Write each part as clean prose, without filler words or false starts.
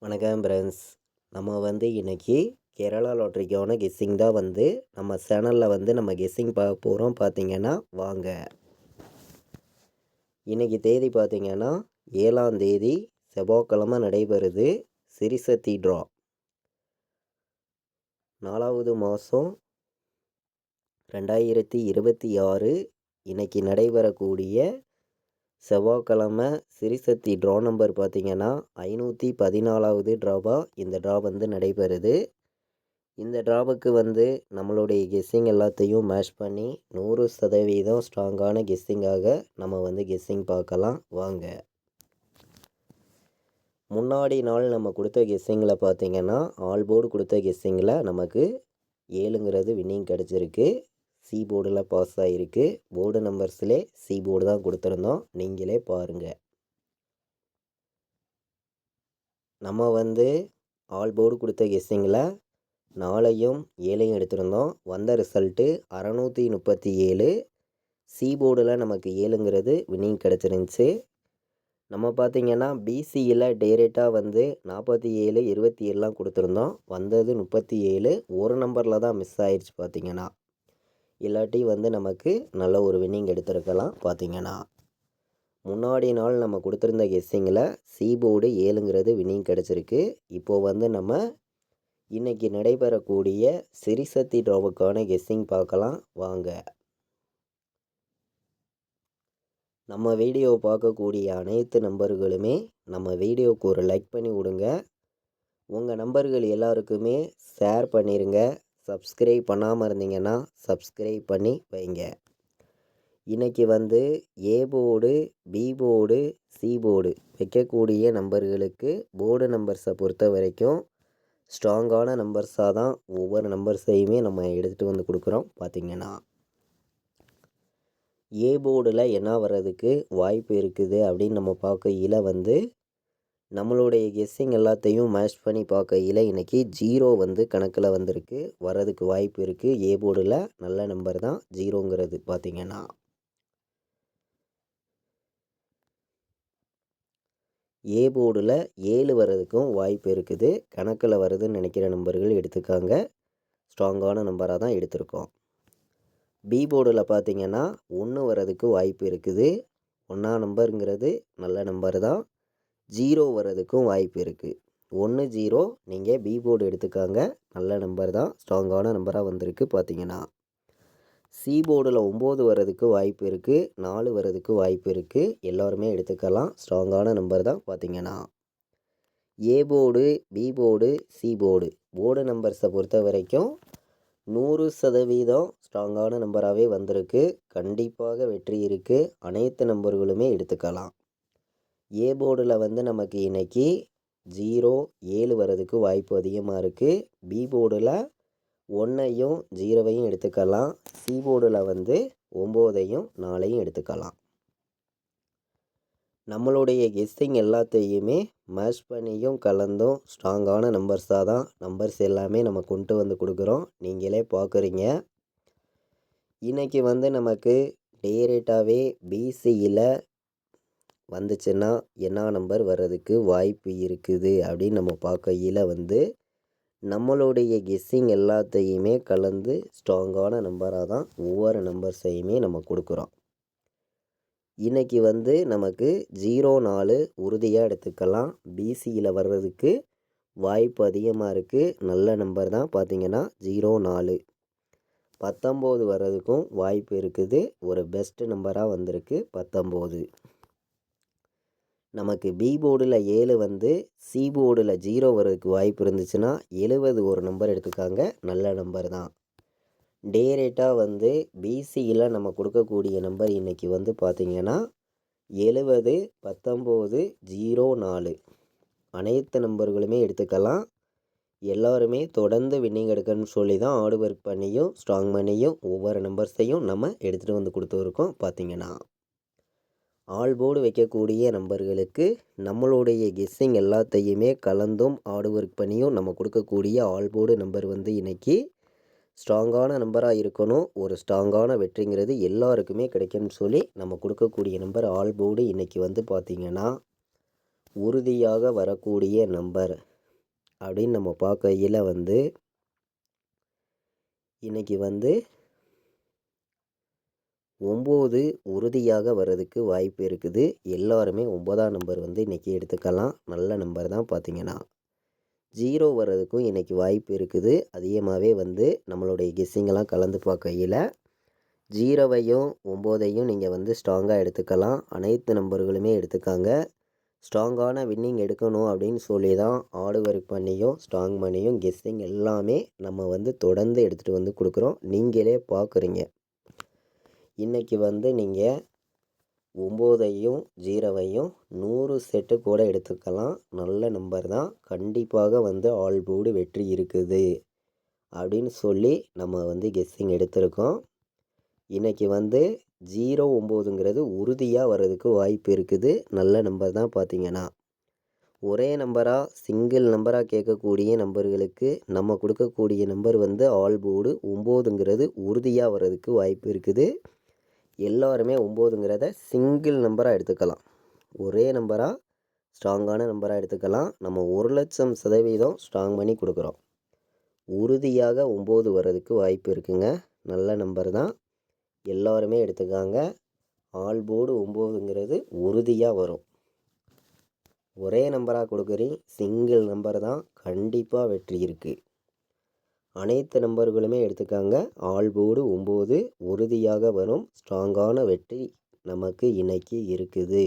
வணக்கம் ஃப்ரெண்ட்ஸ். நம்ம இன்றைக்கி கேரளா லாட்ரிக்கான கெஸ்ஸிங் தான் நம்ம சேனலில் நம்ம கெஸ்ஸிங் பார்க்க போகிறோம். பார்த்திங்கன்னா வாங்க. இன்றைக்கி தேதி பார்த்திங்கன்னா 7ஆம் தேதி செவ்வாய்க்கிழமை நடைபெறுது சிரிசத்தி ட்ரா. 4வது மாதம் 2026 இன்றைக்கி நடைபெறக்கூடிய செவ்வாய்க்கிழமை சிரிசத்தி ட்ரா நம்பர் பார்த்திங்கன்னா 514வது ட்ராவாக இந்த ட்ரா நடைபெறுது. இந்த ட்ராவுக்கு நம்மளுடைய கெஸ்ஸிங் எல்லாத்தையும் மேட்ச் பண்ணி 100% ஸ்ட்ராங்கான கெஸ்ஸிங்காக நம்ம கெஸ்ஸிங் பார்க்கலாம் வாங்க. முன்னாடி நாள் நம்ம கொடுத்த கெஸ்ஸிங்கில் பார்த்திங்கன்னா ஆல் போர்டு கொடுத்த கெஸ்ஸிங்கில் நமக்கு 7ங்கிறது வின்னிங் கிடச்சிருக்கு. சி போர்டில் பாஸ் ஆகிருக்கு. போர்டு நம்பர்ஸ்லே சி போர்டு தான் கொடுத்துருந்தோம். நீங்களே பாருங்கள். நம்ம ஆல் போர்டு கொடுத்த கெஸ்ஸிங்கில் 4ஐயும் 7ஐயும் எடுத்திருந்தோம். வந்த ரிசல்ட்டு 637. சி போர்டில் நமக்கு 7ங்கிறது வின்னிங் கிடச்சிருந்துச்சு. நம்ம பார்த்திங்கன்னா பிசியில் டேரெக்டாக 47, 27லாம் கொடுத்துருந்தோம். வந்தது 37. ஒரு நம்பரில் தான் மிஸ் ஆயிடுச்சு பார்த்திங்கன்னா. இல்லாட்டி நமக்கு நல்ல ஒரு வின்னிங் எடுத்திருக்கலாம். பார்த்திங்கன்னா முன்னாடி நாள் நம்ம கொடுத்துருந்த கெஸ்ஸிங்கில் சி போர்டு 7ங்கிறது வின்னிங் கிடச்சிருக்கு. இப்போது நம்ம இன்றைக்கி நடைபெறக்கூடிய சிரிசத்தி ட்ராவுக்கான கெஸ்ஸிங் பார்க்கலாம் வாங்க. நம்ம வீடியோ பார்க்கக்கூடிய அனைத்து நம்பர்களுமே நம்ம வீடியோவுக்கு ஒரு லைக் பண்ணி விடுங்க. உங்கள் நம்பர்கள் எல்லாருக்குமே ஷேர் பண்ணிடுங்க. சப்ஸ்கிரைப் பண்ணாமல் இருந்தீங்கன்னா சப்ஸ்கிரைப் பண்ணி வைங்க. இன்றைக்கி A board, B board, C board வைக்கக்கூடிய நம்பர்களுக்கு போர்டு நம்பர்ஸை பொறுத்த வரைக்கும் ஸ்ட்ராங்கான நம்பர்ஸாக தான் ஒவ்வொரு நம்பர்ஸையுமே நம்ம எடுத்துகிட்டு கொடுக்குறோம். பார்த்திங்கன்னா ஏ போர்டில் என்ன வர்றதுக்கு வாய்ப்பு இருக்குது அப்படின்னு நம்ம பார்க்கையில் நம்மளுடைய கெஸ்ஸிங் எல்லாத்தையும் மேட்ச் பண்ணி பார்க்கையில் இன்றைக்கி 0 கணக்கில் வந்திருக்கு. வர்றதுக்கு வாய்ப்பு இருக்குது. ஏ போர்டில் நல்ல நம்பர் தான் 0ங்கிறது. பார்த்திங்கன்னா ஏ போர்டில் 7 வர்றதுக்கும் வாய்ப்பு இருக்குது. கணக்கில் வருதுன்னு நினைக்கிற நம்பர்கள் எடுத்துக்காங்க. ஸ்ட்ராங்கான நம்பராக தான் எடுத்திருக்கோம். பி போர்டில் பார்த்திங்கன்னா 1 வர்றதுக்கு வாய்ப்பு இருக்குது. 1ஆம் நம்பருங்கிறது நல்ல நம்பர் தான். 0 வர்றதுக்கும் வாய்ப்பு இருக்குது. 1, 0 நீங்கள் பி போர்டு எடுத்துக்காங்க. நல்ல நம்பர் தான். ஸ்ட்ராங்கான நம்பராக வந்திருக்கு. பார்த்திங்கன்னா சி போர்டில் 9 வர்றதுக்கு வாய்ப்பு இருக்குது. 4 வர்றதுக்கு வாய்ப்பு இருக்குது. எல்லோருமே எடுத்துக்கலாம். ஸ்ட்ராங்கான நம்பர் தான். பார்த்திங்கன்னா A board, B board, C board board நம்பர்ஸை பொறுத்த வரைக்கும் 100% ஸ்ட்ராங்கான நம்பராகவே வந்திருக்கு. கண்டிப்பாக வெற்றி இருக்குது. அனைத்து நம்பர்களுமே எடுத்துக்கலாம். ஏ போர்டில் நமக்கு இன்றைக்கி 0, 7 வர்றதுக்கு வாய்ப்பு அதிகமாக இருக்குது. பி போர்டில் 1ஐயும் 0ஐயும் எடுத்துக்கலாம். சி போர்டில் 9ஐயும் 4ஐயும் எடுத்துக்கலாம். நம்மளுடைய கெஸ்ஸிங் எல்லாத்தையுமே மேட்ச் பண்ணியும் கலந்தும் ஸ்ட்ராங்கான நம்பர்ஸாக தான் நம்பர்ஸ் எல்லாமே நம்ம கொண்டு கொடுக்குறோம். நீங்களே பார்க்குறீங்க. இன்றைக்கி நமக்கு டேரெக்டாகவே பிசியில் வந்துச்சுன்னா என்ன நம்பர் வர்றதுக்கு வாய்ப்பு இருக்குது அப்படின்னு நம்ம பார்க்கையில் நம்மளுடைய கெஸ்ஸிங் எல்லாத்தையுமே கலந்து ஸ்ட்ராங்கான நம்பராக தான் ஒவ்வொரு நம்பர்ஸையுமே நம்ம கொடுக்குறோம். இன்றைக்கி நமக்கு 04 உறுதியாக எடுத்துக்கலாம். பிசியில் வர்றதுக்கு வாய்ப்பு அதிகமாக இருக்குது. நல்ல நம்பர் தான். பார்த்திங்கன்னா 04. 19 வர்றதுக்கும் வாய்ப்பு இருக்குது. ஒரு பெஸ்ட் நம்பராக வந்திருக்கு 19. நமக்கு பி போர்டில் 7 சி போர்டில் 0 வர்றதுக்கு வாய்ப்பு இருந்துச்சுன்னா 70 ஒரு நம்பர் எடுத்துக்காங்க. நல்ல நம்பர் தான். டேரெக்டாக பிசியில் நம்ம கொடுக்கக்கூடிய நம்பர் இன்றைக்கி பார்த்திங்கன்னா 70, 19, 04 அனைத்து நம்பர்களுமே எடுத்துக்கலாம். எல்லோருமே தொடர்ந்து வின்னிங் எடுக்கணும்னு சொல்லி தான் ஹார்ட் ஒர்க் பண்ணியும் ஸ்ட்ராங் பண்ணியும் ஒவ்வொரு நம்பர்ஸையும் நம்ம எடுத்துகிட்டு கொடுத்துருக்கோம். பார்த்திங்கன்னா ஆல் போர்டு வைக்கக்கூடிய நம்பர்களுக்கு நம்மளுடைய கெஸ்ஸிங் எல்லாத்தையுமே கலந்தும் ஹார்ட் ஒர்க் பண்ணியும் நம்ம கொடுக்கக்கூடிய ஆல் போர்டு நம்பர் இன்றைக்கி ஸ்ட்ராங்கான நம்பராக இருக்கணும். ஒரு ஸ்ட்ராங்கான வெற்றிங்கிறது எல்லாருக்குமே கிடைக்கும்னு சொல்லி நம்ம கொடுக்கக்கூடிய நம்பர் ஆல் போர்டு இன்றைக்கி பார்த்திங்கன்னா உறுதியாக வரக்கூடிய நம்பர் அப்படின்னு நம்ம பார்க்கையில் வந்து இன்றைக்கி வந்து 9 உறுதியாக வர்றதுக்கு வாய்ப்பு இருக்குது. எல்லாருமே 9ஆம் நம்பர் வந்து இன்றைக்கி எடுத்துக்கலாம். நல்ல நம்பர் தான் பார்த்தீங்கன்னா. 0 வர்றதுக்கும் இன்றைக்கி வாய்ப்பு இருக்குது. அதிகமாகவே வந்து நம்மளுடைய கெஸ்ஸிங்கெல்லாம் கலந்து பார்க்கையில் 0வையும் 9ஐயும் நீங்கள் வந்து ஸ்ட்ராங்காக எடுத்துக்கலாம். அனைத்து நம்பர்களுமே எடுத்துக்காங்க. ஸ்ட்ராங்கான வின்னிங் எடுக்கணும் அப்படின்னு சொல்லி தான் ஹார்டு ஒர்க் பண்ணியும் ஸ்ட்ராங் பண்ணியும் கெஸ்ஸிங் எல்லாமே நம்ம வந்து தொடர்ந்து எடுத்துகிட்டு வந்து கொடுக்குறோம். நீங்களே பார்க்குறீங்க. இன்றைக்கி வந்து நீங்கள் 9ஐயும் 0வையும் 100 செட்டு கூட எடுத்துக்கலாம். நல்ல நம்பர் தான். கண்டிப்பாக வந்து ஆல் போர்டு வெற்றி இருக்குது அப்படின்னு சொல்லி நம்ம வந்து கெஸ்ஸிங் எடுத்திருக்கோம். இன்றைக்கி வந்து 09ங்கிறது உறுதியாக வர்றதுக்கு வாய்ப்பு இருக்குது. நல்ல நம்பர் தான் பார்த்தீங்கன்னா. ஒரே நம்பராக சிங்கிள் நம்பராக கேட்கக்கூடிய நம்பர்களுக்கு நம்ம கொடுக்கக்கூடிய நம்பர் வந்து ஆல் போர்டு 9ங்கிறது உறுதியாக வர்றதுக்கு வாய்ப்பு இருக்குது. எல்லாருமே 9ங்கிறத சிங்கிள் நம்பராக எடுத்துக்கலாம். ஒரே நம்பராக ஸ்ட்ராங்கான நம்பராக எடுத்துக்கலாம். நம்ம 1,00,000% ஸ்ட்ராங் பண்ணி கொடுக்குறோம். உறுதியாக 9 வர்றதுக்கு வாய்ப்பு இருக்குங்க. நல்ல நம்பர் தான். எல்லாருமே எடுத்துக்காங்க. ஆல் போர்டு 9ங்கிறது உறுதியாக வரும். ஒரே நம்பராக கொடுக்குறீங்க, சிங்கிள் நம்பர் தான். கண்டிப்பாக வெற்றி இருக்குது. அனைத்து நம்பர்களுமே எடுத்துக்காங்க. ஆல் போர்டு 9 உறுதியாக வரும். ஸ்ட்ராங்கான வெற்றி நமக்கு இன்னைக்கு இருக்குது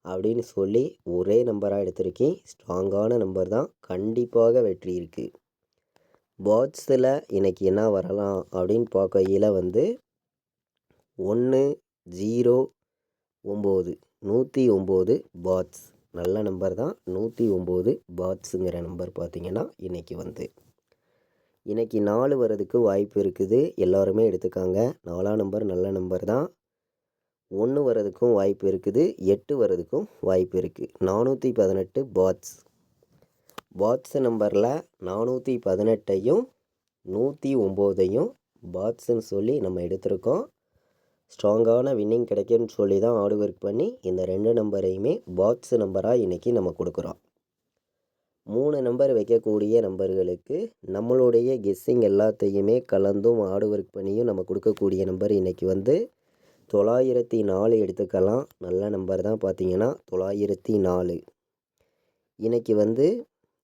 அப்படின்னு சொல்லி ஒரே நம்பராக எடுத்திருக்கேன். ஸ்ட்ராங்கான நம்பர் தான். கண்டிப்பாக வெற்றி இருக்குது. பாட்ஸில் இன்றைக்கி என்ன வரலாம் அப்படின்னு பார்க்கையில் வந்து 1, 0, 9 109 பாட்ஸ். நல்ல நம்பர் தான். 109 பாட்ஸுங்கிற நம்பர் பார்த்திங்கன்னா இன்றைக்கி 4 வர்றதுக்கு வாய்ப்பு இருக்குது. எல்லாருமே எடுத்துக்காங்க. 4ஆம் நம்பர் நல்ல நம்பர் தான். 1 வர்றதுக்கும் வாய்ப்பு இருக்குது. 8 வர்றதுக்கும் வாய்ப்பு இருக்குது. 418 பாட்ஸ் நம்பரில் 418ஐயும் 109ஐயும் பாட்ஸுன்னு சொல்லி நம்ம எடுத்திருக்கோம். ஸ்ட்ராங்கான வின்னிங் கிடைக்கும்னு சொல்லி தான் ஹார்டு ஒர்க் பண்ணி இந்த 2 நம்பரையுமே பாட்ஸ் நம்பராக இன்றைக்கி நம்ம கொடுக்குறோம். 3 நம்பர் வைக்கக்கூடிய நம்பர்களுக்கு நம்மளுடைய கெஸ்ஸிங் எல்லாத்தையுமே கலந்தும் ஹார்டு ஒர்க் பண்ணியும் நம்ம கொடுக்கக்கூடிய நம்பர் இன்றைக்கி வந்து 904 எடுத்துக்கலாம். நல்ல நம்பர் தான் பார்த்தீங்கன்னா 904. இன்றைக்கி வந்து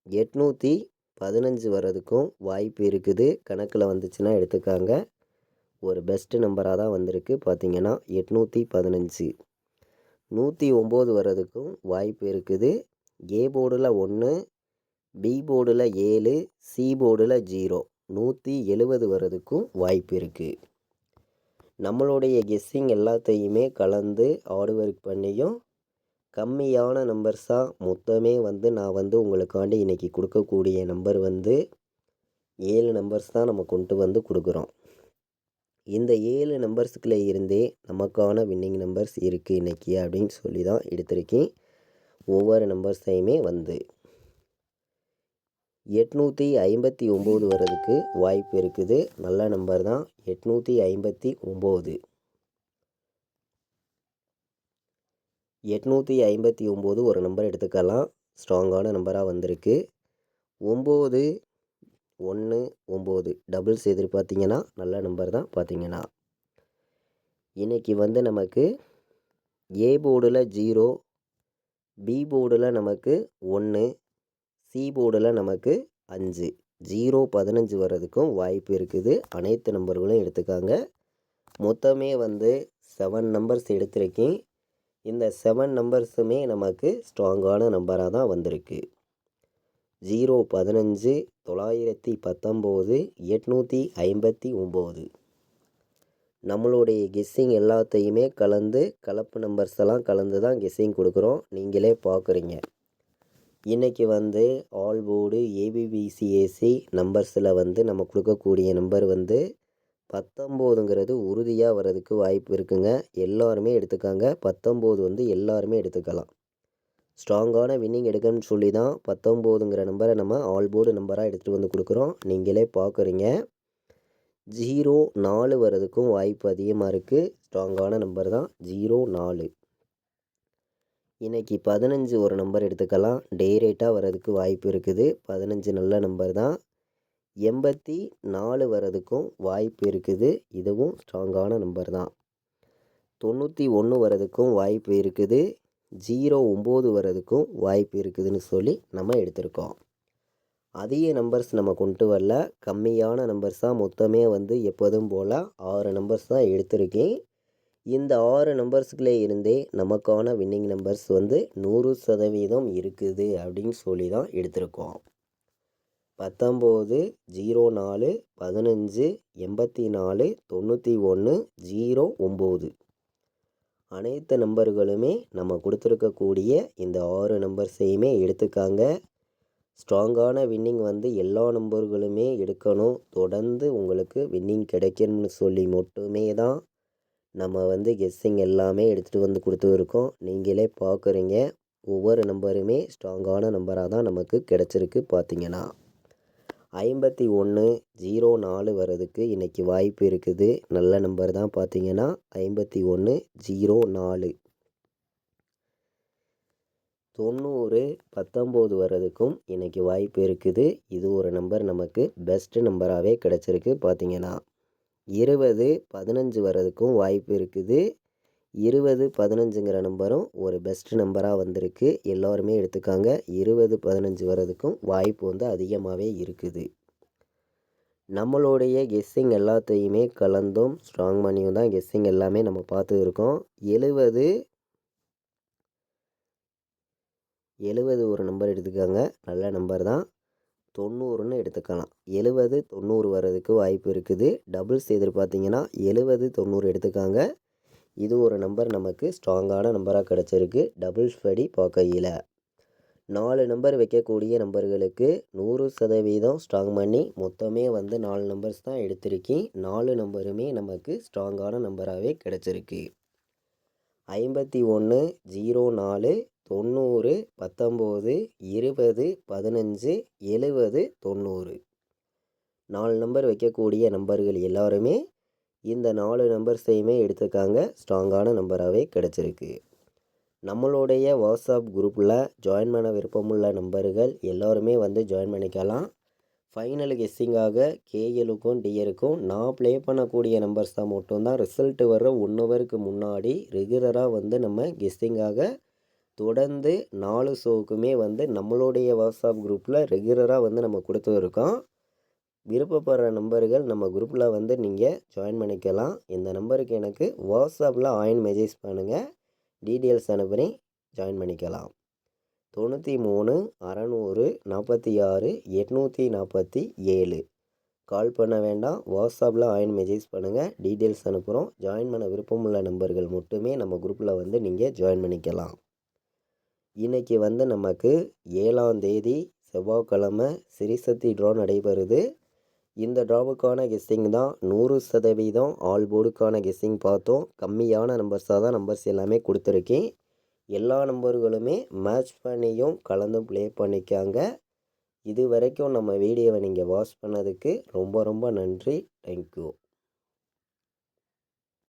815 வர்றதுக்கும் வாய்ப்பு இருக்குது. கணக்கில் வந்துச்சுன்னா எடுத்துக்காங்க. ஒரு பெஸ்ட்டு நம்பராக தான் வந்திருக்கு. பார்த்திங்கன்னா 815. 109 வர்றதுக்கும் வாய்ப்பு இருக்குது. ஏ போர்டில் 1, பி போர்டில் 7, சி போர்டில் 0 170 வர்றதுக்கும் வாய்ப்பு இருக்குது. நம்மளுடைய கெஸ்ஸிங் எல்லாத்தையுமே கலந்து ஹார்டு ஒர்க் பண்ணியும் கம்மியான நம்பர்ஸாக மொத்தமே வந்து நான் வந்து உங்களுக்காண்டி இன்றைக்கி கொடுக்கக்கூடிய நம்பர் வந்து 7 நம்பர்ஸ் தான் நம்ம கொண்டு வந்து கொடுக்குறோம். இந்த 7 நம்பர்ஸுக்குள்ளே இருந்தே நமக்கான வின்னிங் நம்பர்ஸ் இருக்குது இன்றைக்கி அப்படின்னு சொல்லி தான் எடுத்திருக்கேன். ஒவ்வொரு நம்பர்ஸையுமே வந்து 859 வர்றதுக்கு வாய்ப்பு இருக்குது. நல்ல நம்பர் தான். 859 859 ஒரு நம்பர் எடுத்துக்கலாம். ஸ்ட்ராங்கான நம்பராக வந்திருக்கு. 9 1 9 டபுள்ஸ் எதிர்பார்த்திங்கன்னா நல்ல நம்பர் தான். பார்த்திங்கன்னா இன்றைக்கி வந்து நமக்கு ஏ போர்டில் 0, பி போர்டில் நமக்கு 1, சி போர்டில் நமக்கு 5 015 வர்றதுக்கும் வாய்ப்பு இருக்குது. அனைத்து நம்பர்களும் எடுத்துக்காங்க. மொத்தமே வந்து 7 நம்பர்ஸ் எடுத்திருக்கேன். இந்த 7 நம்பர்ஸுமே நமக்கு ஸ்ட்ராங்கான நம்பராக தான் வந்திருக்கு. 015 919 859. நம்மளுடைய கெஸ்ஸிங் எல்லாத்தையுமே கலந்து கலப்பு நம்பர்ஸ் எல்லாம் கலந்து தான் கெஸ்ஸிங் கொடுக்குறோம். நீங்களே பார்க்குறீங்க. இன்றைக்கி வந்து ஆல் போர்டு ஏபிபிசிஏசி நம்பர்ஸில் வந்து நம்ம கொடுக்கக்கூடிய நம்பர் வந்து 19ங்கிறது உறுதியாக வர்றதுக்கு வாய்ப்பு இருக்குங்க. எல்லாருமே எடுத்துக்காங்க. 19 வந்து எல்லாருமே எடுத்துக்கலாம். ஸ்ட்ராங்கான வின்னிங் எடுக்கணும்னு சொல்லி தான் 19ங்கிற நம்பரை நம்ம ஆல் போர்டு நம்பராக எடுத்துகிட்டு வந்து கொடுக்குறோம். நீங்களே பார்க்குறீங்க. 04 வர்றதுக்கும் வாய்ப்பு அதிகமாக இருக்குது. ஸ்ட்ராங்கான நம்பர் தான் 04. இன்றைக்கி 15 ஒரு நம்பர் எடுத்துக்கலாம். டே ரேட்டாக வர்றதுக்கு வாய்ப்பு இருக்குது. 15 நல்ல நம்பர் தான். 84 வர்றதுக்கும் வாய்ப்பு இருக்குது. இதுவும் ஸ்ட்ராங்கான நம்பர் தான். 91 வர்றதுக்கும் வாய்ப்பு இருக்குது. 09 வர்றதுக்கும் வாய்ப்பு இருக்குதுன்னு சொல்லி நம்ம எடுத்திருக்கோம். அதிக நம்பர்ஸ் நம்ம கொண்டு வரல. கம்மியான நம்பர்ஸ் தான் மொத்தமே வந்து எப்போதும் போல் 6 நம்பர்ஸ் தான் எடுத்திருக்கேன். இந்த 6 நம்பர்ஸுக்குள்ளே இருந்தே நமக்கான வின்னிங் நம்பர்ஸ் வந்து 100% இருக்குது அப்படின்னு சொல்லி தான் எடுத்திருக்கோம். 19, 04, 15, 84, 91, 09 அனைத்து நம்பர்களுமே நம்ம கொடுத்துருக்கக்கூடிய இந்த 6 நம்பர்ஸையுமே எடுத்துக்காங்க. ஸ்ட்ராங்கான வின்னிங் வந்து எல்லா நம்பர்களுமே எடுக்கணும். தொடர்ந்து உங்களுக்கு வின்னிங் கிடைக்கணும்னு சொல்லி மட்டுமே தான் நம்ம வந்து கெஸ்ஸிங் எல்லாமே எடுத்துகிட்டு வந்து கொடுத்துருக்கோம். நீங்களே பார்க்குறீங்க, ஒவ்வொரு நம்பருமே ஸ்ட்ராங்கான நம்பராக தான் நமக்கு கிடச்சிருக்கு. பார்த்தீங்கன்னா 51, 04 வர்றதுக்கு இன்றைக்கி வாய்ப்பு இருக்குது. நல்ல நம்பர் தான். பார்த்தீங்கன்னா 51, 04 90, 19 வர்றதுக்கும் இன்றைக்கி வாய்ப்பு இருக்குது. இது ஒரு நம்பர் நமக்கு பெஸ்ட்டு நம்பராகவே கிடச்சிருக்கு. பார்த்தீங்கன்னா 20, 15 வர்றதுக்கும் வாய்ப்பு இருக்குது. 20, 15ங்கிற நம்பரும் ஒரு பெஸ்ட் நம்பராக வந்திருக்கு. எல்லோருமே எடுத்துக்காங்க. 20, 15 வர்றதுக்கும் வாய்ப்பு வந்து அதிகமாகவே இருக்குது. நம்மளுடைய கெஸ்ஸிங் எல்லாத்தையுமே கலந்தும் ஸ்ட்ராங் பண்ணியும் தான் கெஸ்ஸிங் எல்லாமே நம்ம பார்த்து இருக்கோம். 70 ஒரு நம்பர் எடுத்துக்காங்க. நல்ல நம்பர் தான். 90ன்னு எடுத்துக்கலாம். 70, 90 வர்றதுக்கு வாய்ப்பு இருக்குது. டபுள்ஸ் எதிர்பார்த்திங்கன்னா 70, 90 எடுத்துக்காங்க. இது ஒரு நம்பர் நமக்கு ஸ்ட்ராங்கான நம்பராக கிடச்சிருக்கு. டபுள்ஸ் படி பார்க்கையில் 4 நம்பர் வைக்கக்கூடிய நம்பர்களுக்கு 100% ஸ்ட்ராங் பண்ணி மொத்தமே வந்து 4 நம்பர்ஸ் தான் எடுத்திருக்கேன். 4 நம்பருமே நமக்கு ஸ்ட்ராங்கான நம்பராகவே கிடச்சிருக்கு. 51, 04, 90, 19, 20, 15, 70, 90 4 நம்பர் வைக்கக்கூடிய நம்பர்கள் எல்லாருமே இந்த 4 நம்பர்ஸையுமே எடுத்துக்காங்க. ஸ்ட்ராங்கான நம்பராகவே கிடச்சிருக்கு. நம்மளுடைய வாட்ஸ்அப் குரூப்பில் ஜாயின் பண்ண விருப்பமுள்ள நம்பர்கள் எல்லோருமே வந்து ஜாயின் பண்ணிக்கலாம். ஃபைனல் கெஸ்ஸிங்காக கேஎலுக்கும் டிஎருக்கும் நான் ப்ளே பண்ணக்கூடிய நம்பர்ஸ் தான் மட்டும்தான் ரிசல்ட் வர்ற 1 ஹவருக்கு முன்னாடி ரெகுலராக வந்து நம்ம கெஸ்ஸிங்காக தொடர்ந்து 4 ஷோவுக்குமே வந்து நம்மளுடைய வாட்ஸ்அப் குரூப்பில் ரெகுலராக வந்து நம்ம கொடுத்துருக்கோம். விருப்பப்படுற நம்பர்கள் நம்ம குரூப்பில் வந்து நீங்கள் ஜாயின் பண்ணிக்கலாம். இந்த நம்பருக்கு எனக்கு வாட்ஸ்அப்பில் மெசேஜ் பண்ணுங்கள். டீட்டெயில்ஸ் அனுப்பி ஜாயின் பண்ணிக்கலாம். 93, 600, 46, 847 கால் பண்ண வேண்டாம். வாட்ஸ்அப்பில் மெசேஜ் பண்ணுங்கள். டீட்டெயில்ஸ் அனுப்புகிறோம். ஜாயின் பண்ண விருப்பமுள்ள நம்பர்கள் மட்டுமே நம்ம குரூப்பில் வந்து நீங்கள் ஜாயின் பண்ணிக்கலாம். இன்றைக்கி வந்து நமக்கு 7ஆம் தேதி செவ்வாய்க்கிழமை சிறிசக்தி ட்ரா நடைபெறுது. இந்த ட்ராவுக்கான கெஸ்ஸிங் தான் 100% ஆல் போர்டுக்கான கெஸ்ஸிங் பார்த்தோம். கம்மியான நம்பர்ஸாக தான் நம்பர்ஸ் எல்லாமே கொடுத்துருக்கேன். எல்லா நம்பர்களுமே மேட்ச் பண்ணியும் கலந்தும் ப்ளே பண்ணிக்காங்க. இது வரைக்கும் நம்ம வீடியோவை நீங்கள் வாட்ச் பண்ணதுக்கு ரொம்ப ரொம்ப நன்றி. தேங்க்யூ.